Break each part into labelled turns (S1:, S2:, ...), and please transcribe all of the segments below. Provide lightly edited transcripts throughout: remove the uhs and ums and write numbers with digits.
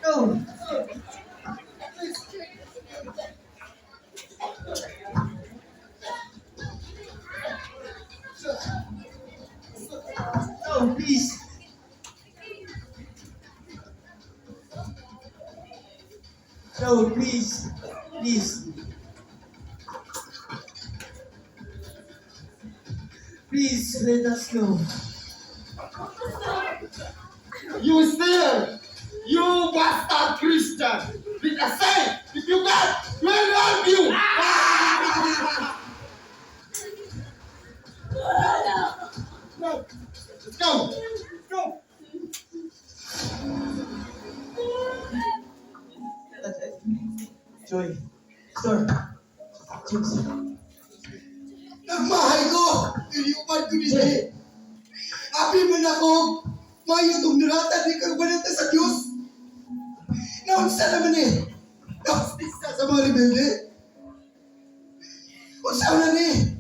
S1: No. No, please. No, please. Please. Please let us go.
S2: You still, you bastard Christian. With a say, if you got, we'll help you. No, let's go. Let's go.
S1: Joy. Sir. James.
S2: Nagmahay ko. Iliupan ko din eh. Abi man ako. Mayo itong nuratan di kang balita sa Diyos. Naunsa naman eh. Naunsa sa mga rebelde. Unsa na ni.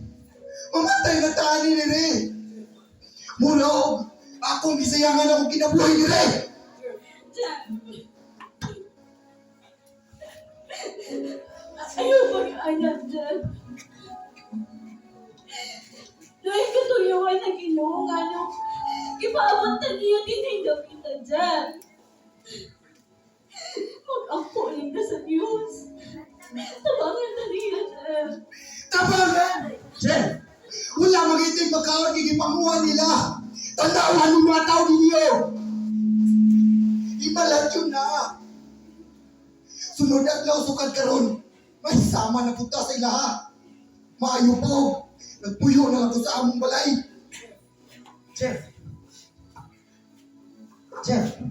S2: Mamatay na tani ni ni. Murag. Akong gisayangan akong kinabuhay ni ni.
S3: Ayaw mag-anak dyan. Dahil katuyuan na Ginoo nga nung ipaabot na niya tinigam kita dyan. Mag-ako lang ka sa Diyos. Tabangan na niya dyan.
S2: Tabangan!
S1: Jen!
S2: Wala magiting pagkaon gigipanguha nila. Tandaan ng mga tao ninyo. Ibalat yun na. Sunod at lausukan karon. May sama na punta sa ilaha. Maayo po. Nagpuyo na ako sa among balay.
S1: Jeff. Jeff.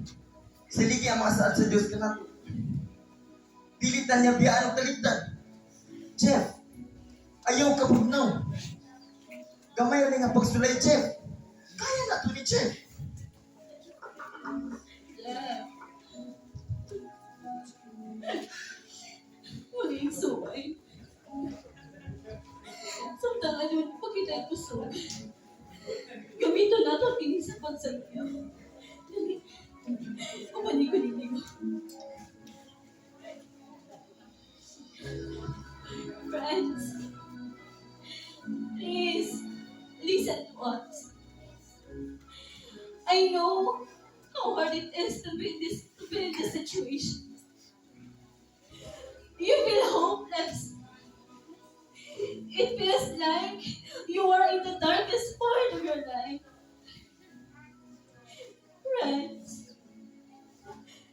S1: Siligi ang mga saad sa Diyos ka na. Pilitan niya biyaan ang taligtan. Jeff. Ayaw ka pugnaw. Gamay rin ang pagsulay, Jeff. Kaya na ito ni Jeff.
S3: Maging suway. Samtang ano, pagkita ito suway. Gamito na ito kini sa pagsagyo. Umanigo-nigo. Friends, please, listen to us. I know how hard it is to be in this situation. You feel hopeless. It feels like you are in the darkest part of your life. Friends,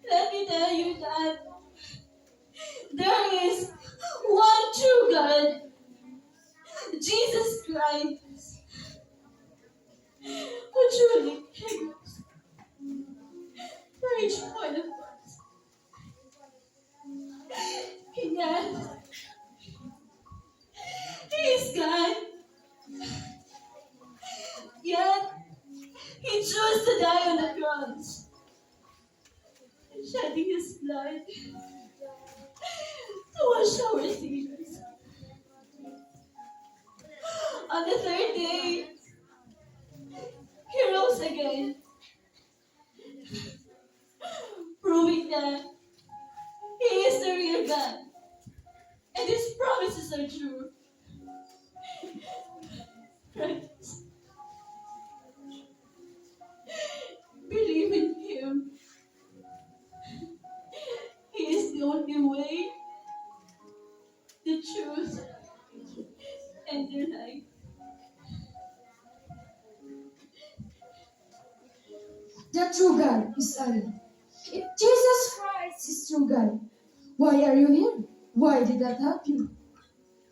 S3: let me tell you that there is one true God, Jesus Christ, who truly cares for each one of us. Yes, He is God. Yet, He chose to die on the cross, shedding His blood to wash our sins. On the third day, He rose again, proving that He is the real God, and His promises are true. Friends, believe in Him. He is the only way, the truth, and the life.
S4: The true God is I. If Jesus Christ is true God, why are you here? Why did that help you?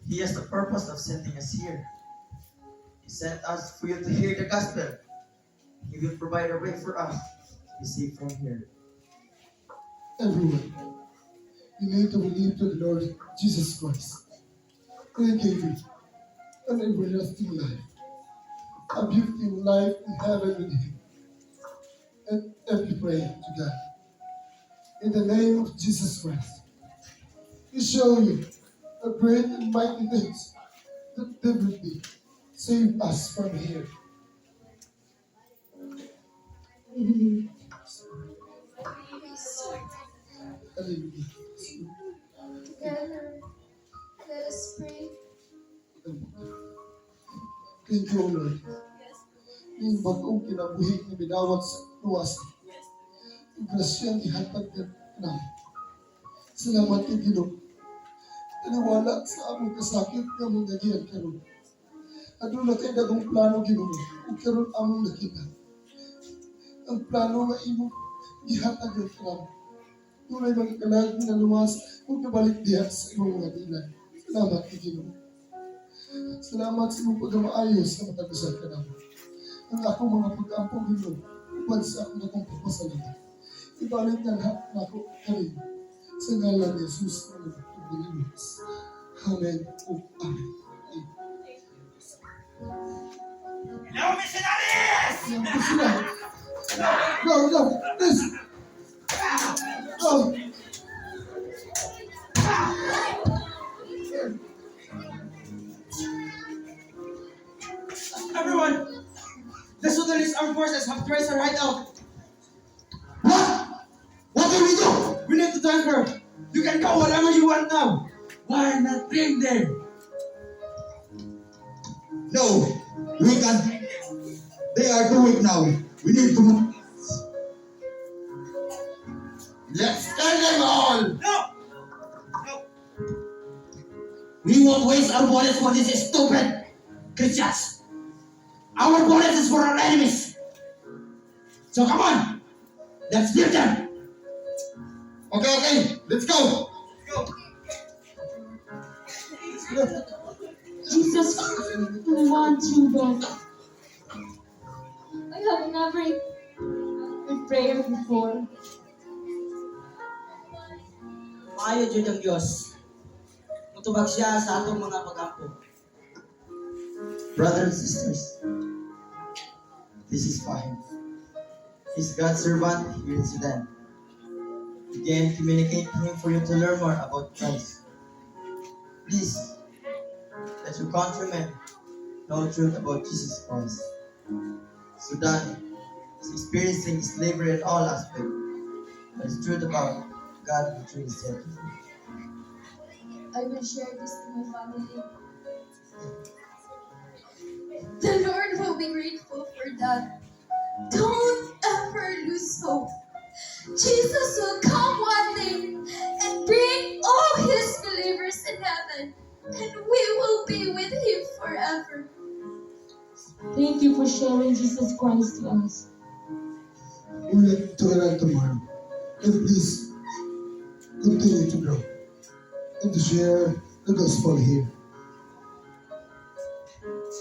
S1: He has the purpose of sending us here. He sent us for you to hear the gospel. He will provide a way for us to be saved from here.
S2: Everyone, you need to believe to the Lord Jesus Christ. He gave you an everlasting life, a beautiful life in heaven with Him. And every pray to God. In the name of Jesus Christ, He show you a great and mighty things that deliberately save us from here.
S4: I believe.
S2: Hallelujah.
S4: Together, let us pray.
S2: Thank you, Lord. Yung bagong kinabuhi na bidawat sa luwas. Yung grasyang ihatag na. Salamat kay Ginoo. Taniwala sa among kasakit nga mong nagiyan karon. Aduna kay dagong plano Ginoo. Ug karon among nakita. Ang plano nga imo gihatag ng plano. Tunay mga kalag na luwas ug kabalik diha sa imong mga dinan. Salamat kay Ginoo. Salamat sa imong pagmaayos sa matag usa ka namo. Ang akong mga pag-ampong Ginoo upad sa akong akong pagpasalamat. Ibalik na lahat na ako kanin sa ngalan ni Jesus na nagpapagbilinis. Amen o Amen.
S5: Hello, missionaries!
S2: Yan po sila. Go, please. Go.
S1: Everyone, the Sudanese armed forces have traced her hideout.
S5: What do we do?
S1: We need to tank her. You can go whatever you want now.
S5: Why not bring them? No, we can't. They are too weak now. We need to move. Let's kill them all!
S1: No! No!
S5: We won't waste our bullets for these stupid creatures. Our bullets is for our enemies. So come on, let's kill them. Okay, let's go.
S4: Jesus, we want you, God. I have never in prayer before.
S1: Maayo Diyos ang Diyos. Mutubag siya sa atong mga pag-ampo. Brothers and sisters, this is Fahim. He's God's servant here in Sudan. Again, communicate to him for you to learn more about Christ. Please, let your countrymen know the truth about Jesus Christ. Sudan is experiencing slavery in all aspects, but it's truth about God who truly set you free.
S4: I will share this to my family. The Lord will be grateful for that. Don't ever lose hope. Jesus will come one day and bring all his believers in heaven, and we will be with him forever. Thank you for sharing Jesus Christ to us.
S2: We will together tomorrow. And please continue to grow and to share the gospel here.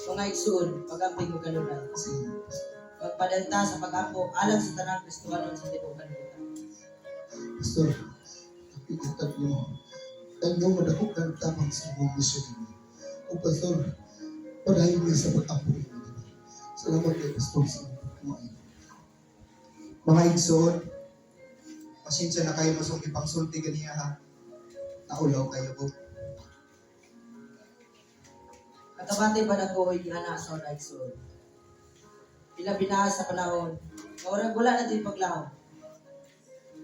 S6: Mga igsoon, pag-amping mo kanunan. Magpadanta sa pag-ampo, alang sa tanang Kristohanon sa tibuok kalibutan.
S2: Pastor, nakikita niyo ang iyong madakot ng tapang sa mga misyon niyo. O Pastor, padahin niya sa pag-apo niyo. Salamat kay Pastor sa inyong kumain.
S7: Mga igsoon, pasensya na kayo masong ipangsulti ganiya ha. Naulaw kayo ko.
S6: Katabati ba na ko hindi anak sa una igsoon? Pila binaas sa panahon, maurag wala na din paglaho.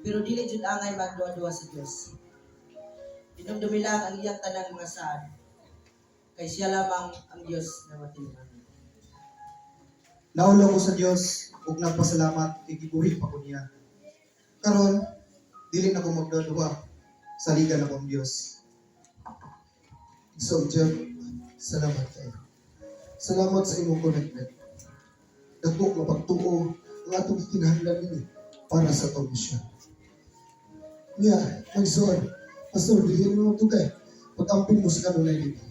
S6: Pero dili jud angay magduwa-duwa sa Dios. Dinumdumi lang ang iyang tanang mga saan, kay siya lamang ang Dios na matinunan.
S7: Naulaw ko sa Dios ug nagpasalamat kay gibuhi pa ko niya. Karon, dili na ko magduduwa sa liga na kong Dios.
S2: So, Jeff, salamat kayo. Salamat sa imong commitment. Dagko nga pagtuo ang atong kinahanglan nini para sa itong misyon. Niya, magsuon. Pastor, bilhin mo ito kay pag-amping mo sa kanunay dito.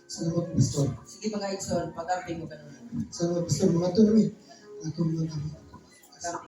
S2: Salamat, Pastor.
S6: Sige mga igsoon, pag-amping mo kanunan.
S2: Salamat, Pastor. Mga ito namin. Mga ito mga kami.